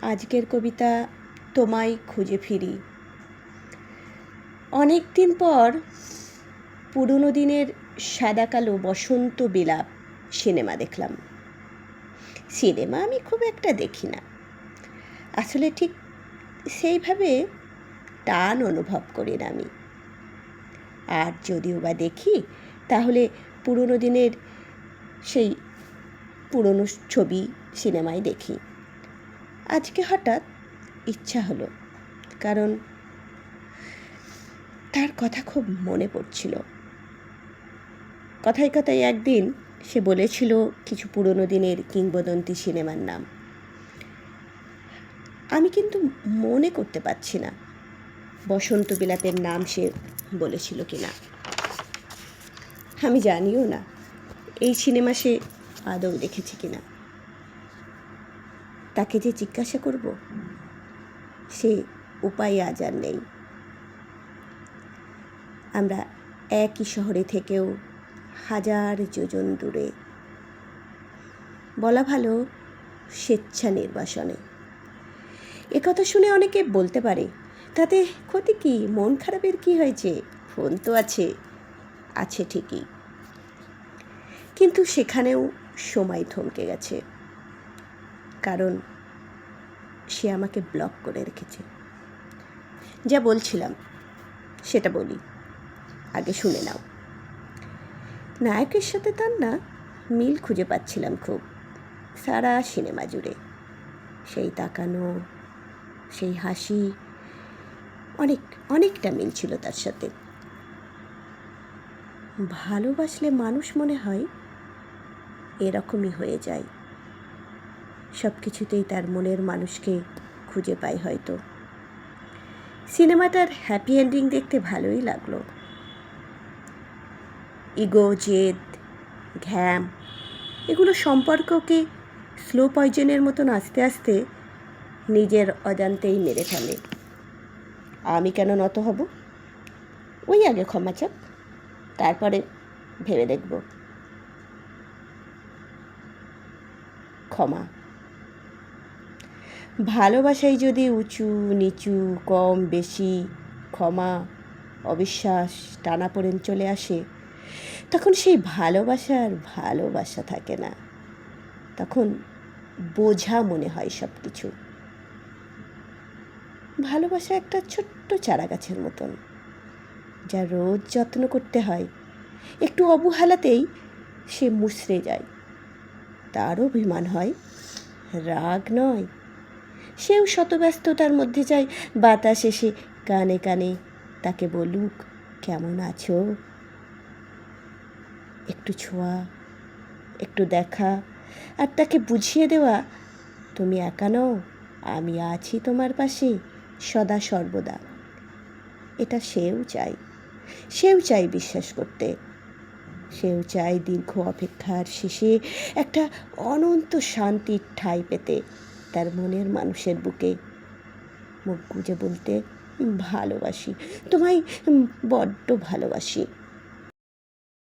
আজকের কবিতা তোমায় খুঁজে ফিরি। অনেক দিন পর পুরনো দিনের সাদাকালো বসন্ত বিলাপ সিনেমা দেখলাম। সিনেমা আমি খুব একটা দেখি না, আসলে ঠিক সেইভাবে টান অনুভব করি না আমি। আর যদিও বা দেখি তাহলে পুরনো দিনের সেই পুরনো ছবি সিনেমায় দেখি। আজকে হঠাৎ ইচ্ছা হলো, কারণ তার কথা খুব মনে পড়ছিল। কথায় কথায় একদিন সে বলেছিল কিছু পুরনো দিনের কিংবদন্তি সিনেমার নাম। আমি কিন্তু মনে করতে পারছি না বসন্ত বিলাপের নাম সে বলেছিল কিনা। আমি জানিও না এই সিনেমা সে আদৌ দেখেছে কিনা। তাকে যে জিজ্ঞাসা করব সে উপায় আজ আর নেই। আমরা একই শহরে থেকেও হাজার যোজন দূরে, বলা ভালো স্বেচ্ছা নির্বাসনে। একথা শুনে অনেকে বলতে পারে, তাতে ক্ষতি কি, মন খারাপের কি হয়েছে, ফোন তো আছে। আছে ঠিকই, কিন্তু সেখানেও সময় থমকে গেছে, কারণ সে আমাকে ব্লক করে রেখেছে। যা বলছিলাম সেটা বলি, আগে শুনে নাও। নায়কের সাথে তার না মিল খুঁজে পাচ্ছিলাম খুব, সারা সিনেমা জুড়ে। সেই তাকানো, সেই হাসি, অনেকটা মিল ছিল তার সাথে। ভালোবাসলে মানুষ মনে হয় এরকমই হয়ে যায়, সব কিছুতেই তার মনের মানুষকে খুঁজে পাই হয়তো। সিনেমাটার হ্যাপি এন্ডিং দেখতে ভালোই লাগলো। ইগো, জেদ, ঘ্যাম, এগুলো সম্পর্ককে স্লো পয়জনের মতন আস্তে আস্তে নিজের অজান্তেই মেরে ফেলে। আমি কেন নত হব? ওই আগে ক্ষমা চাপ, তারপরে ভেবে দেখব। ক্ষমা, ভালোবাসায় যদি উঁচু নিচু, কম বেশি, ক্ষমা, অবিশ্বাস, টানাপোড়েন চলে আসে, তখন সেই ভালোবাসার ভালোবাসা থাকে না। তখন বোঝা মনে হয় সব কিছু। ভালোবাসা একটা ছোট্ট চারা গাছের মতন, যা রোজ যত্ন করতে হয়। একটু অবহেলাতেই সে মুচড়ে যায়। তার অভিমান হয়, রাগ নয়। সেও শতব্যস্ততার মধ্যে চায় বাতাস এসে কানে কানে তাকে বলুক, কেমন আছো। একটু ছোঁয়া, একটু দেখা, আর তাকে বুঝিয়ে দেওয়া, তুমি একা নও, আমি আছি তোমার পাশে সদা সর্বদা। এটা সেও চাই বিশ্বাস করতে। সেও চায় দীর্ঘ অপেক্ষার শেষে একটা অনন্ত শান্তির ঠাঁই পেতে তার মনের মানুষের বুকে। মুখ গুজে বলতে, ভালোবাসি তোমায়, বড্ড ভালোবাসি।